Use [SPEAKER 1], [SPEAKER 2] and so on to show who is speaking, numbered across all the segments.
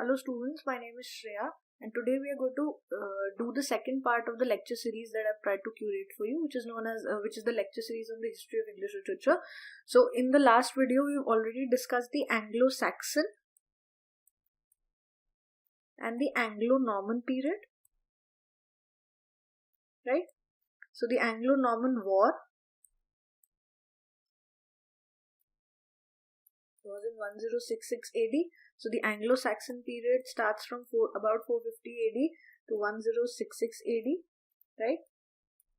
[SPEAKER 1] Hello students, my name is Shreya and today we are going to do the second part of the lecture series that I've tried to curate for you, which is the lecture series on the history of English literature. So in the last video we've already discussed the Anglo-Saxon and the Anglo-Norman period, right? So the Anglo-Norman War was in 1066 AD. So the Anglo-Saxon period starts from about 450 AD to 1066 AD, right?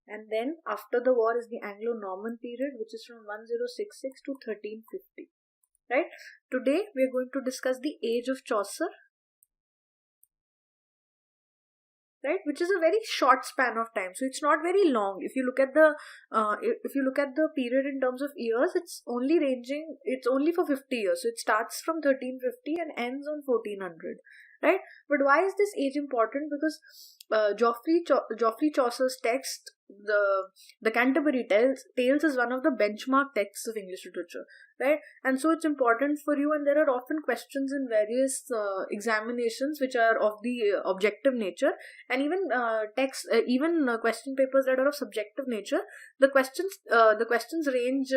[SPEAKER 1] And then after the war is the Anglo-Norman period, which is from 1066 to 1350, right? Today we are going to discuss the age of Chaucer, right, which is a very short span of time, so it's not very long. If you look at the period in terms of years, it's only for 50 years, so it starts from 1350 and ends on 1400, right? But why is this age important? Because Geoffrey Chaucer's text, the Canterbury Tales is one of the benchmark texts of English literature, right? And so it's important for you, and there are often questions in various examinations which are of the objective nature, and even question papers that are of subjective nature. The questions range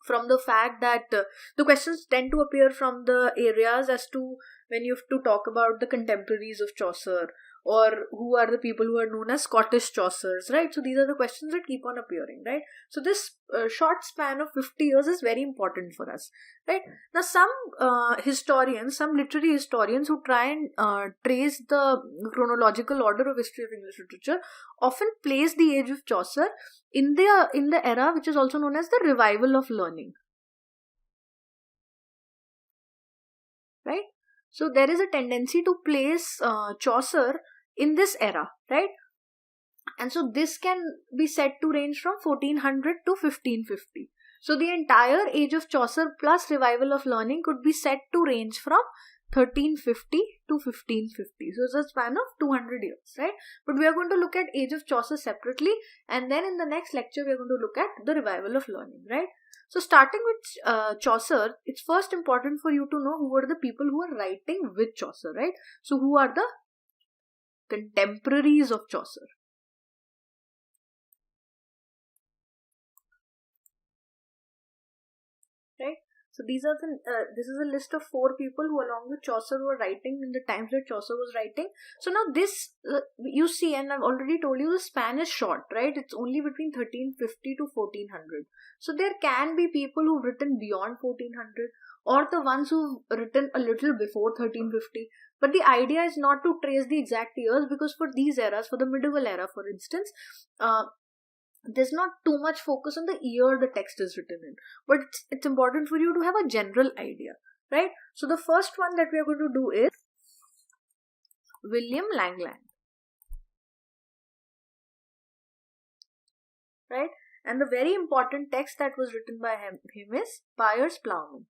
[SPEAKER 1] from the fact that the questions tend to appear from the areas as to when you have to talk about the contemporaries of Chaucer, or who are the people who are known as Scottish Chaucers, right? So these are the questions that keep on appearing, right? So this short span of 50 years is very important for us, right? Now some literary historians who try and trace the chronological order of history of English literature often place the age of Chaucer in the era which is also known as the revival of learning, right? So there is a tendency to place Chaucer in this era, right? And so this can be said to range from 1400 to 1550. So the entire age of Chaucer plus revival of learning could be said to range from 1350 to 1550. So it's a span of 200 years, right? But we are going to look at age of Chaucer separately, and then in the next lecture we are going to look at the revival of learning, right? So starting with Chaucer, it's first important for you to know who are the people who are writing with Chaucer, right? So who are the contemporaries of Chaucer? Right? So this is a list of 4 people who along with Chaucer were writing in the times that Chaucer was writing. So now this, you see, and I've already told you the span is short, right? It's only between 1350 to 1400. So there can be people who've written beyond 1400 or the ones who've written a little before 1350. But the idea is not to trace the exact years, because for these eras, for the medieval era for instance, there's not too much focus on the year the text is written in, but it's important for you to have a general idea, right? So the first one that we are going to do is William Langland, right? And the very important text that was written by him is Piers Plowman,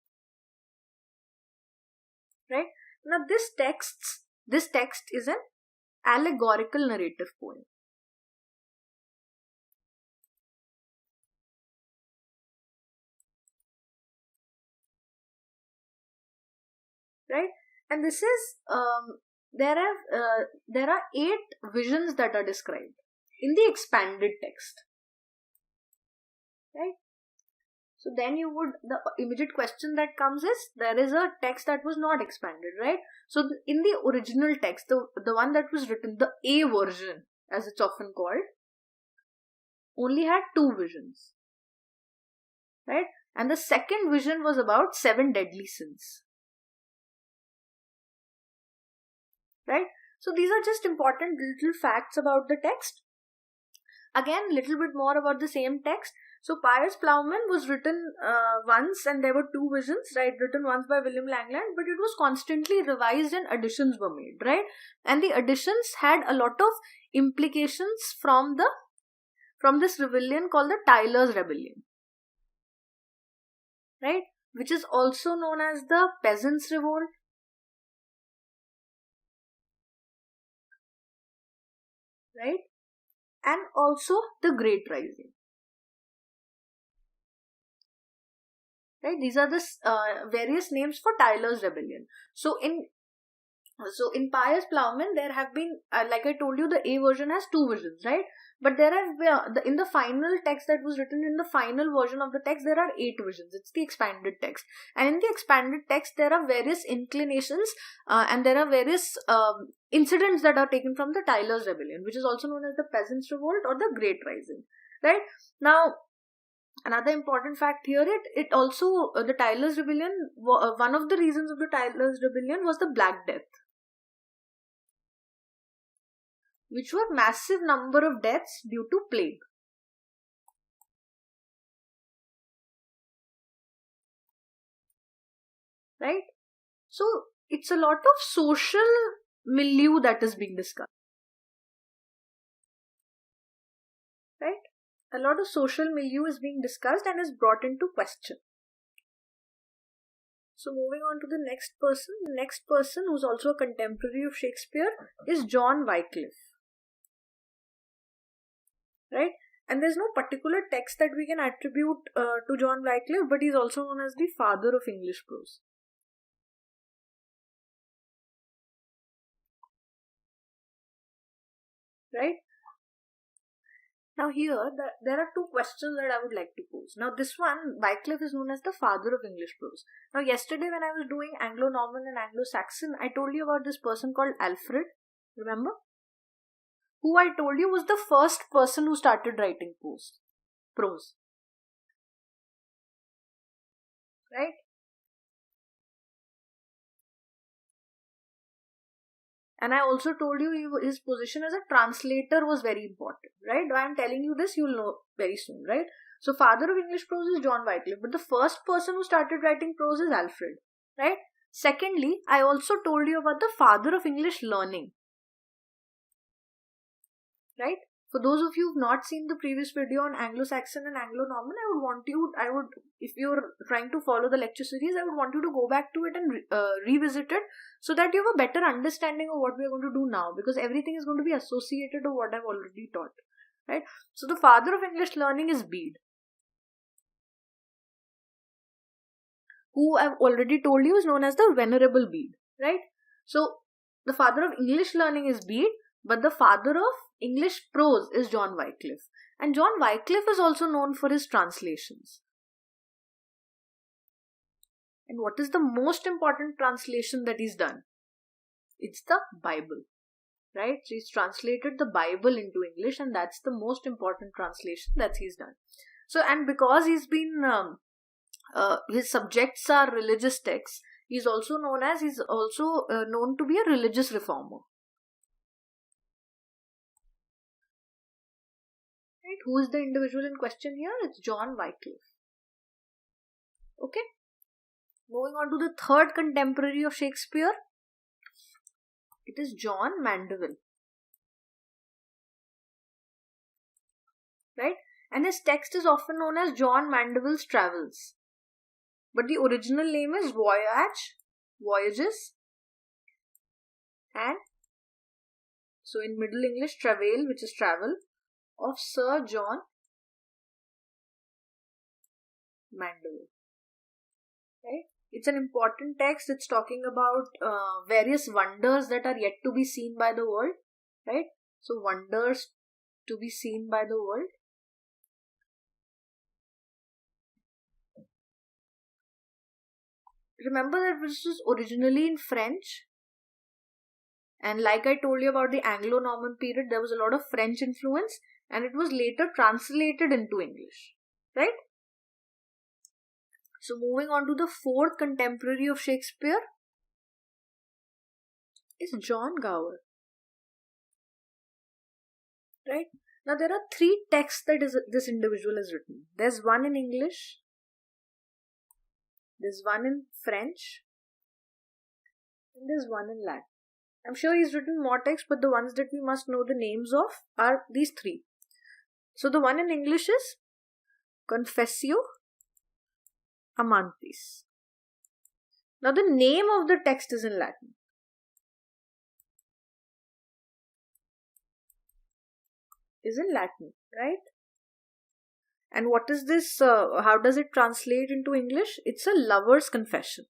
[SPEAKER 1] right? Now this text is an allegorical narrative poem. Right, and this is there are 8 visions that are described in the expanded text, right? So then the immediate question that comes is, there is a text that was not expanded, right? So in the original text, the one that was written, the A version as it's often called, only had 2 visions, right? And the second vision was about 7 deadly sins. Right? So these are just important little facts about the text. Again, little bit more about the same text. So Piers Plowman was written once, and there were 2 visions, right? Written once by William Langland, but it was constantly revised and additions were made, right? And the additions had a lot of implications from this rebellion called the Tyler's Rebellion, right? Which is also known as the Peasants' Revolt. Right? And also the Great Rising. Right? These are the various names for Tyler's Rebellion. So in So in Pious Plowman, there have been, like I told you, the A version has 2 visions, right? But there are, in the final text that was written in the final version of the text, there are 8 visions. It's the expanded text. And in the expanded text, there are various inclinations and there are various incidents that are taken from the Tyler's Rebellion, which is also known as the Peasants' Revolt or the Great Rising, right? Now, another important fact here, it also, the Tyler's Rebellion, one of the reasons of the Tyler's Rebellion was the Black Death, which were massive number of deaths due to plague. Right? So, it's a lot of social milieu that is being discussed. Right? A lot of social milieu is being discussed and is brought into question. So, moving on to the next person. The next person, who's also a contemporary of Shakespeare, is John Wycliffe. Right? And there's no particular text that we can attribute to John Wycliffe, but he's also known as the father of English prose. Right? Now here, there are 2 questions that I would like to pose. Now this one, Wycliffe is known as the father of English prose. Now yesterday when I was doing Anglo-Norman and Anglo-Saxon, I told you about this person called Alfred. Remember? Who I told you was the first person who started writing prose. Right? And I also told you his position as a translator was very important. Right? Why I'm telling you this, you'll know very soon. Right? So father of English prose is John Wycliffe, but the first person who started writing prose is Alfred. Right? Secondly, I also told you about the father of English learning. Right? For those of you who've not seen the previous video on Anglo-Saxon and Anglo-Norman, if you're trying to follow the lecture series, I would want you to go back to it and revisit it so that you have a better understanding of what we are going to do now, because everything is going to be associated to what I've already taught. Right? So the father of English learning is Bede, who I've already told you is known as the Venerable Bede. Right? So the father of English learning is Bede, but the father of English prose is John Wycliffe. And John Wycliffe is also known for his translations. And what is the most important translation that he's done? It's the Bible. Right? So he's translated the Bible into English, and that's the most important translation that he's done. So, and because he's been, his subjects are religious texts, he's also known to be a religious reformer. Who is the individual in question here? It's John Wycliffe. Okay. Moving on to the third contemporary of Shakespeare. It is John Mandeville. Right? And his text is often known as John Mandeville's Travels. But the original name is Voyages. And so in Middle English, Travail, which is travel, of Sir John Mandeville. Right? It's an important text. It's talking about various wonders that are yet to be seen by the world. Right? So wonders to be seen by the world. Remember that this was originally in French. And like I told you about the Anglo-Norman period, there was a lot of French influence. And it was later translated into English. Right? So moving on to the fourth contemporary of Shakespeare is John Gower. Right? Now there are 3 texts that this individual has written. There's one in English. There's one in French. And there's one in Latin. I'm sure he's written more texts, but the ones that we must know the names of are these 3. So the one in English is Confessio Amantis. Now the name of the text is in Latin. Right? And what is this? How does it translate into English? It's a lover's confession.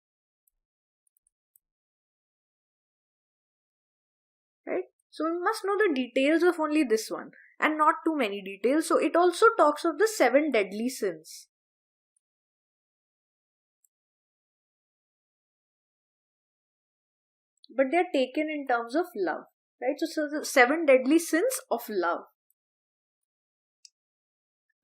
[SPEAKER 1] So we must know the details of only this one and not too many details. So it also talks of the 7 deadly sins. But they are taken in terms of love, right? So the 7 deadly sins of love,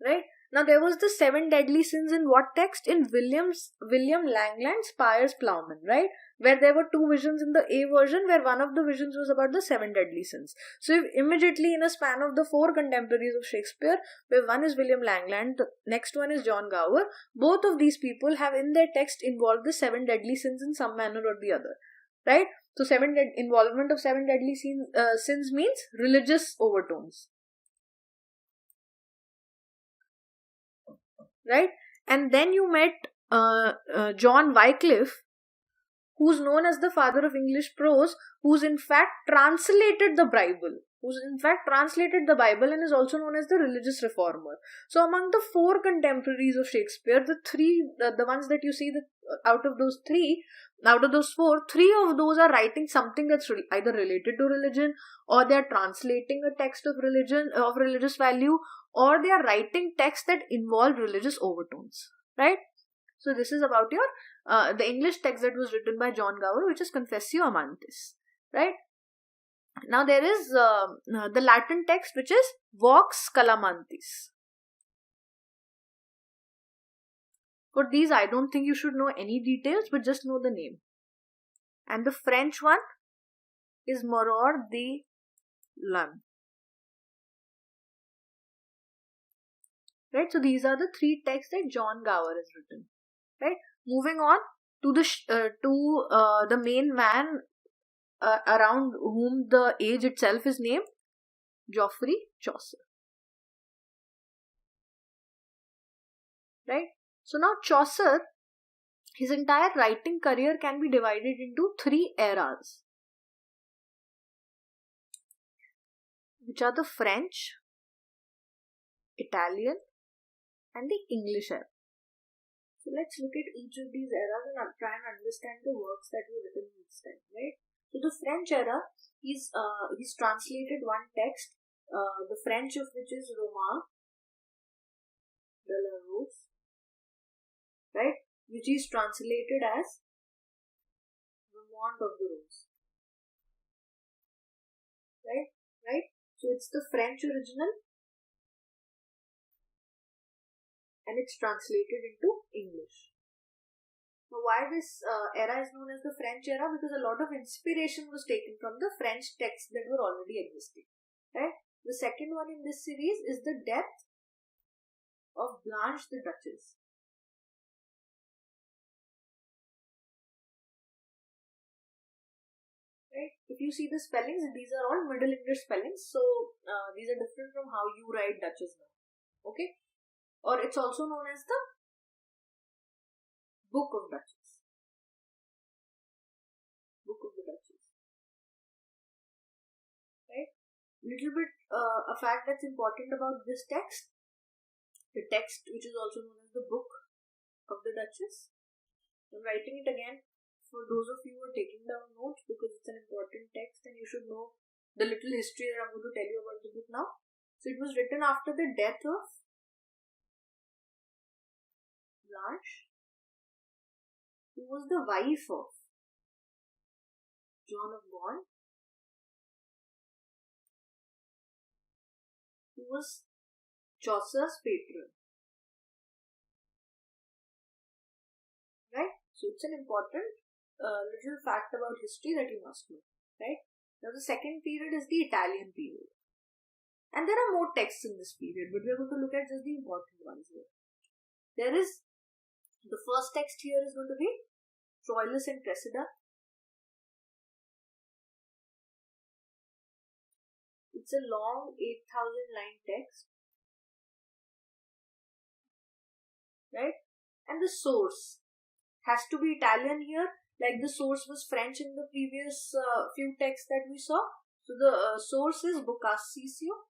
[SPEAKER 1] right? Now there was the 7 deadly sins in what text? In William Langland's Pious Plowman, right? Where there were 2 visions in the A version, where one of the visions was about the 7 deadly sins. So if immediately in a span of the 4 contemporaries of Shakespeare, where one is William Langland, the next one is John Gower, both of these people have in their text involved the 7 deadly sins in some manner or the other, right? So involvement of 7 deadly sins means religious overtones, right? And then you met John Wycliffe, who's known as the father of English prose, who's in fact translated the Bible, and is also known as the religious reformer. So among the 4 contemporaries of Shakespeare, the ones that you see, out of those 4, 3 of those are writing something that's either related to religion, or they are translating a text of religious value, or they are writing texts that involve religious overtones, right? So this is about your the English text that was written by John Gower, which is Confessio Amantis, right? Now there is the Latin text, which is Vox Calamantis. For these, I don't think you should know any details, but just know the name. And the French one is Moror de Lum. Right? So these are the 3 texts that John Gower has written. Right? Moving on to the main man around whom the age itself is named, Geoffrey Chaucer. Right? So now Chaucer, his entire writing career can be divided into 3 eras, which are the French, Italian, and the English era. So let's look at each of these eras and try and understand the works that were written each time, right? So the French era, he's translated one text, the French of which is Roman de la Rose, right? Which is translated as Romaunt of the Rose, right? So it's the French original, and it's translated into English. Now, why this era is known as the French era? Because a lot of inspiration was taken from the French texts that were already existing, right? The second one in this series is the death of Blanche the Duchess. Right? If you see the spellings, these are all Middle English spellings, so these are different from how you write Duchess now. Okay? Or it's also known as the Book of Duchess. Book of the Duchess. Right? Little bit a fact that's important about this text. The text, which is also known as the Book of the Duchess. I'm writing it again for those of you who are taking down notes, because it's an important text and you should know the little history that I'm going to tell you about the book now. So it was written after the death of Blanche, who was the wife of John of Gaunt, who was Chaucer's patron. Right? So it's an important little fact about history that you must know. Right? Now the second period is the Italian period. And there are more texts in this period, but we are going to look at just the important ones here. There is the first text here is going to be Troilus and Cressida. It's a long 8,000 line text, right? And the source has to be Italian here, like the source was French in the previous few texts that we saw. So the source is Boccaccio.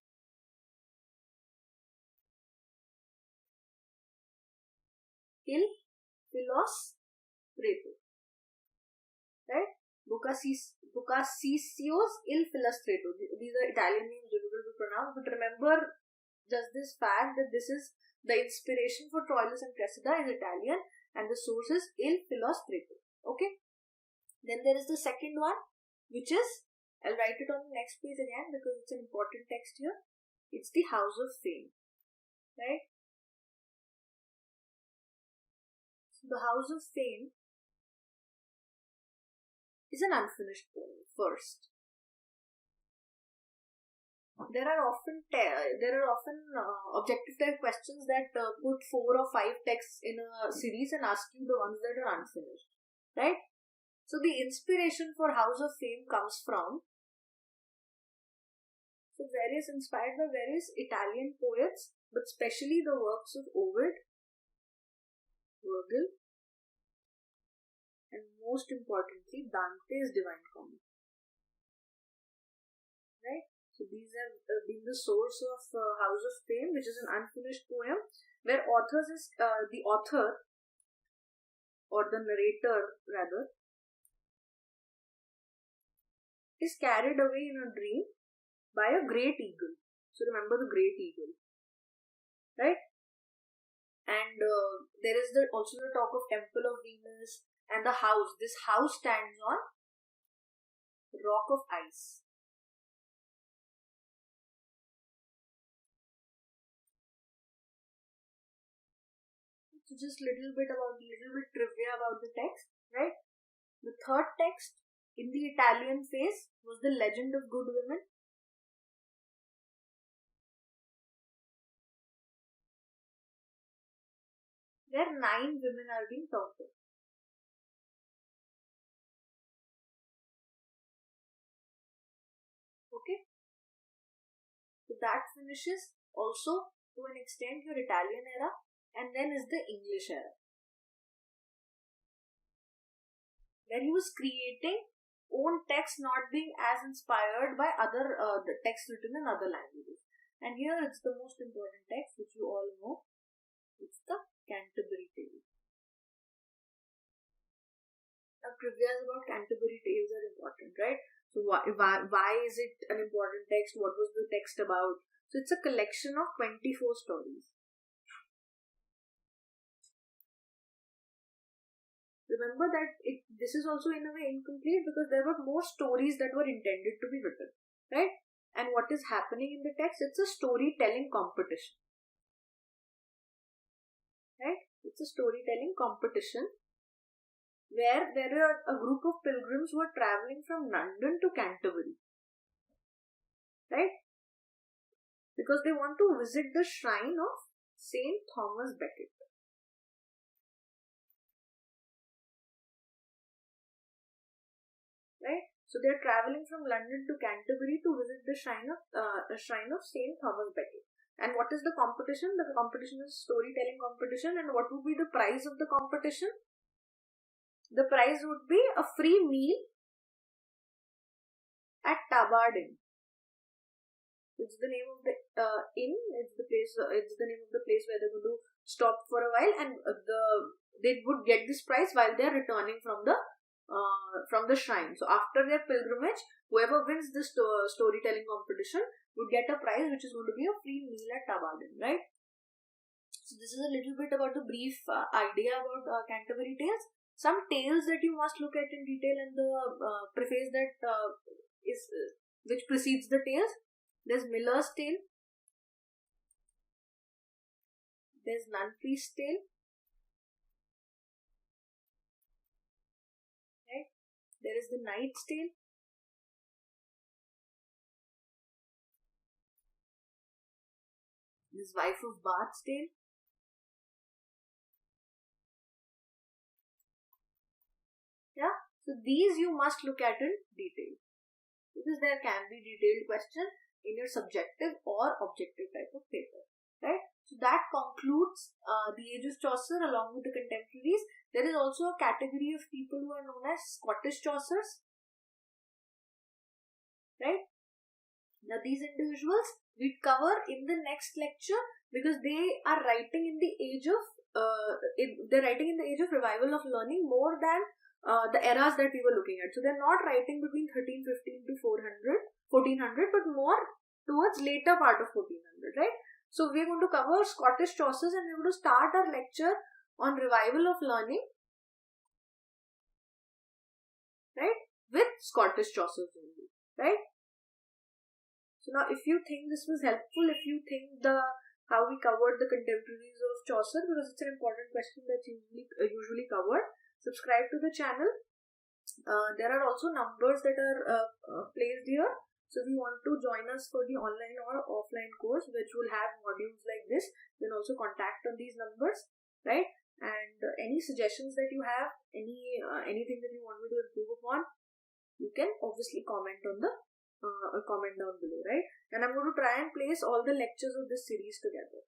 [SPEAKER 1] Il Filos Preto, right? 𝐒𝐞𝐧𝐝𝐬. These are Italian names, difficult to pronounce, but remember just this fact that this is the inspiration for Troilus and Cressida is Italian and the source is 𝐼𝐿. Okay. Then there is the second one, which is, I'll write it on the next page again because it's an important text here. It's the House of Fame. Right? So the House of Fame is an unfinished poem first. There are often objective type questions that put 4 or 5 texts in a series and ask you the ones that are unfinished, right? So the inspiration for House of Fame comes from inspired by various Italian poets, but especially the works of Ovid, Virgil, and most importantly Dante's Divine Comedy. Right? So these have been the source of House of Fame, which is an unfinished poem where the author or the narrator rather is carried away in a dream by a great eagle. So remember the great eagle, right? And there is also the talk of Temple of Venus and the house. This house stands on rock of ice. So just little bit trivia about the text, right? The third text in the Italian phase was the Legend of Good Women. Where 9 women are being talked of. Okay? So that finishes also to an extent your Italian era. And then is the English era, where he was creating own text, not being as inspired by other the texts written in other languages. And here it's the most important text, which you all know. It's the Canterbury Tales. Now, trivia about Canterbury Tales are important, right? So why is it an important text? What was the text about? So it's a collection of 24 stories. Remember that this is also in a way incomplete because there were more stories that were intended to be written, right? And what is happening in the text? It's a storytelling competition, right? It's a storytelling competition where there are a group of pilgrims who are traveling from London to Canterbury, right? Because they want to visit the shrine of St. Thomas Becket. Right? So they are traveling from London to Canterbury to visit the shrine of St. Thomas Becket. And what is the competition? The competition is storytelling competition. And what would be the prize of the competition? The prize would be a free meal at Tabard. It's the name of the inn. It's the name of the place where they're going to stop for a while, and they would get this prize while they are returning from the shrine. So after their pilgrimage, whoever wins this storytelling competition would get a prize, which is going to be a free meal at Tabard, right? So this is a little bit about the brief idea about Canterbury Tales. Some tales that you must look at in detail in the preface that which precedes the tales. There's Miller's Tale. There's Nun Priest's Tale. Right? There is the Knight's Tale. There's Wife of Bath's Tale. Yeah? So these you must look at in detail. Because there can be detailed questions in your subjective or objective type of paper, right? So that concludes the age of Chaucer along with the contemporaries. There is also a category of people who are known as Scottish Chaucers, right? Now these individuals we cover in the next lecture because they are writing in the age of revival of learning more than the eras that we were looking at. So they're not writing between 1315 to 1400, but more towards later part of 1400, right? So we're going to cover Scottish Chaucers, and we're going to start our lecture on revival of learning, right, with Scottish Chaucers only, right? So now if you think this was helpful, if you think how we covered the contemporaries of Chaucer, because it's an important question that's usually covered, subscribe to the channel. There are also numbers that are placed here. So if you want to join us for the online or offline course, which will have modules like this, then also contact on these numbers, right? And any suggestions that you have, anything that you want me to improve upon, you can obviously comment on the comment down below, right? And I'm going to try and place all the lectures of this series together.